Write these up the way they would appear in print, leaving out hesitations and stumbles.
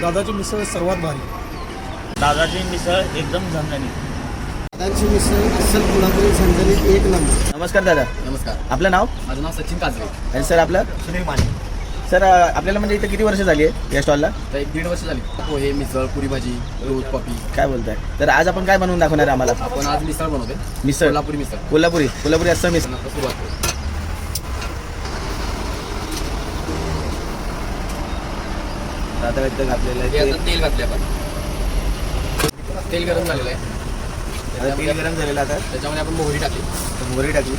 दादाची मिसळ सर्वात भारी. दादाची मिसळ एकदम झणझणीत. दादाची मिसळ अस्सल कोल्हापुरी झणझणीत एक नंबर. नमस्कार दादा. नमस्कार. आपलं नाव? माझं नाव सचिन काजवे. आणि सर आपलं? सुनील माने. सर आपल्याला म्हणजे इथं किती वर्ष झाली आहे या स्टॉलला? तर 1-1.5 वर्ष झाली. पोहे, मिसळ, पुरी भाजी, दूध, कॉफी. काय बोलताय? तर आज आपण काय बनवून दाखवणार आहे आम्हाला? आपण आज मिसळ बनवतोय. मिसळ. कोल्हापुरी मिसळ. कोल्हापुरी असं मिसळ. आता सुरुवात करू. आता इथं घातलेलं हे आहे आता तेल घातले आपण. तेल गरम झालेलं आहे. आता तेल गरम झालेलं आता त्याच्यामध्ये आपण मोहरी टाकली, मोहरी टाकली,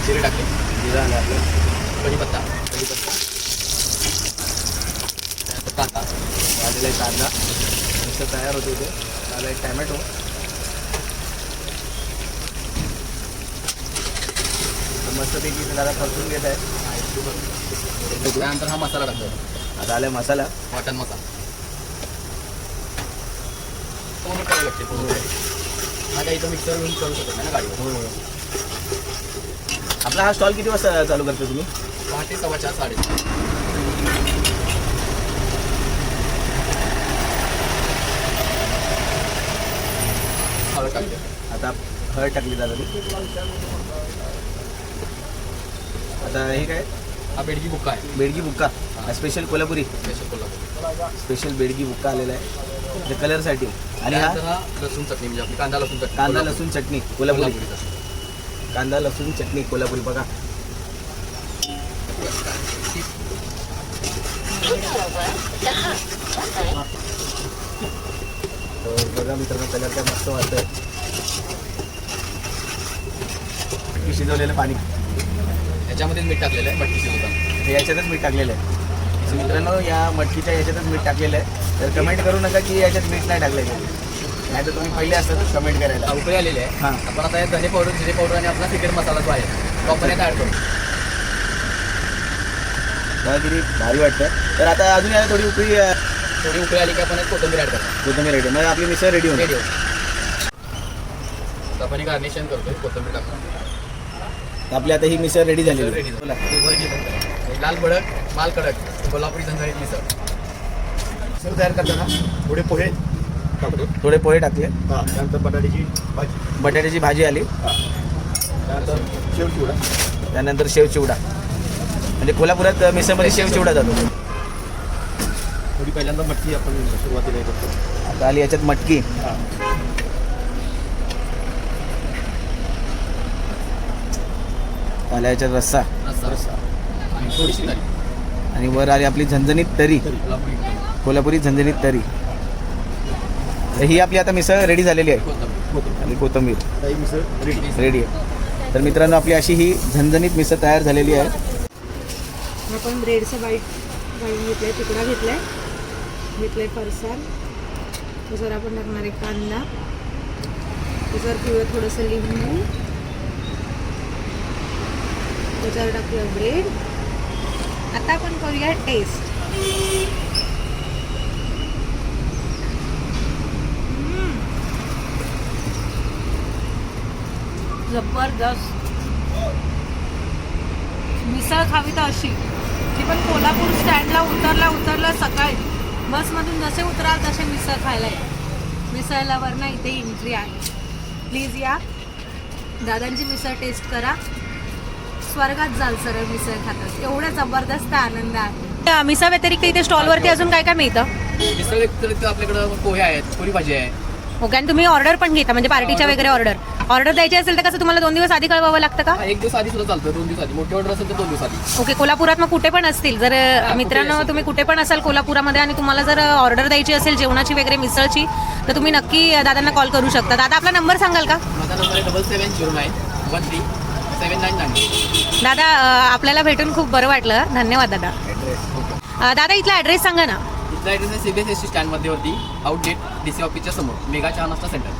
जिरे टाकले, जिरा आलं आपलं, कढीपत्ता, त्यानंतर कांदा, भाजलेला आहे कांदा मिसळ तयार होते इथे. आला एक टॅमॅटो, मस्तपैकी इथे दादा परतून घेत आहे. त्यानंतर हा मसाला टाकतो. आता आला मसाला, मटन मसाला. पूर्ण करावं लागते पूर्ण. आता इथं मिक्सर घेऊन करू शकतो ना गाडीवर. आपला हा स्टॉल किती वाजता चालू करतो तुम्ही? पहाटे 4:15 4:30. हळद टाकते. आता हळद टाकली दादा ती. आता हे काय? हा बेडगी बुक्का आहे. बेडगी बुक्का, special Kolhapuri, special Kolhapur. Special Byadgi बुक्का आलेला आहे म्हणजे कलरसाठी. आणि हा त्यानंतर हा लसूण चटणी म्हणजे आपली कांदा लसूण चटणी. कांदा लसूण चटणी कोल्हापुरी. चटणी. कांदा लसूण चटणी कोल्हापुरी बघा. तर बघा मित्रांनो कलर काय मस्त वाटतंय. शिजवलेलं पाणी याच्यामध्येच मीठ टाकलेलं आहे मटकी शिजवताना. हे याच्यातच मीठ टाकलेलं आहे. तर मित्रांनो या मटकीच्या याच्यातच मीठ टाकलेलं आहे. तर कमेंट करू नका की याच्यात मीठ नाही टाकलं आहे. नाही तर तुम्ही पहिले असतात कमेंट करायला. उकळी आलेली आहे. हां. आपण आता हे धने पावडर, जिरे पावडर आणि आपला सिक्रेट मसाला जो आहे तो आपण यात ॲड करू. मला किती भारी वाटतं. तर आता अजून याला थोडी उकळी थोडी उकळी आली की आपण यात कोथिंबीर ॲड करतो. कोथिंबीर रेडी. मग आपली मिसळ रेडी होईल. रेडी होतं. आता आपण गार्निशन करतोय कोथिंबीर टाकून. आपली आता ही मिसळ रेडी झालेली रेडी आहे. बोला. लाल भडक माल कडक कोल्हापुरी झणझणीत मिसळ. मिसळ तयार करताना थोडे पोहे टाकतो. थोडे पोहे टाकले, त्यानंतर बटाट्याची भाजी, बटाट्याची भाजी आली, त्यानंतर शेव चिवडा. त्यानंतर शेव चिवडा. म्हणजे कोल्हापुरात मिसळमध्ये शेव चिवडा जातो. थोडी पहिल्यांदा मटकी आपण सुरुवातीला हे करतो. आता आली याच्यात मटकी, आला याच्यात रस्सा रस्सा आणि थोडीशी तरी आणि वर आली आपली झणझणीत तरी, कोल्हापुरी कोल्हापुरी झणझणीत तरी. तर ही आपली आता मिसळ रेडी झालेली आहे. कोथिंबीर. आणि कोथिंबीर आता ही मिसळ रेडी. रेडी आहे. तर मित्रांनो आपली अशी ही झणझणीत मिसळ तयार झालेली आहे. आपण ब्रेडचं बाईट घालून घेतलं आहे, तुकडा घेतला आहे, फरसाण. त्याच्यावर आपण टाकणार आहे कांदा, त्याच्यावर पिवळं थोडंसं लिंबू, त्याच्यावर टाकूया ब्रेड. आता आपण करूया टेस्ट. जबरदस्त मिसळ खावी तर अशी. ती पण कोल्हापूर स्टँडला उतरला सकाळी बसमधून जसे उतराल तसे मिसळ खायला या. मिसळ लवरनं इथे एंट्री आहे. प्लीज या, दादांची मिसळ टेस्ट करा. स्वर्गात जाल सरळ मिसळ खातात. एवढा जबरदस्त आनंद आहे. मिसळ व्यतिरिक्त इथे स्टॉलवरती अजून काय काय मिळतं? मिसळ व्यतिरिक्त आपल्याकडं पोहे आहेत, पुरी भाजी आहे. ओके. आणि तुम्ही ऑर्डर पण घेता म्हणजे पार्टीच्या वगैरे ऑर्डर द्यायची असेल तर कसं तुम्हाला 2 दिवस आधी कळवावं लागतं का? 1 दिवस आधी सुद्धा चालतं, 2 दिवस आधी. मोठी ऑर्डर असेल तर 2 दिवस आधी. ओके. कोल्हापुरात मग कुठे पण असतील जर मित्रांनो असेल. तुम्ही कुठे पण असाल कोल्हापुरामध्ये आणि तुम्हाला जर ऑर्डर द्यायची असेल जेवणाची वगैरे मिसळची तर तुम्ही नक्की दादांना कॉल करू शकता. दादा आपला नंबर सांगाल का? माझा नंबर आहे 7709133799. दादा आपल्याला भेटून खूप बरं वाटलं. धन्यवाद दादा. दादा इथला ॲड्रेस सांगा ना. इथला ॲड्रेस आहे CBSST स्टँड मध्यवर्ती आउटलेट DC ऑफिसच्या समोर मेगा चहा नाश्ता सेंटर.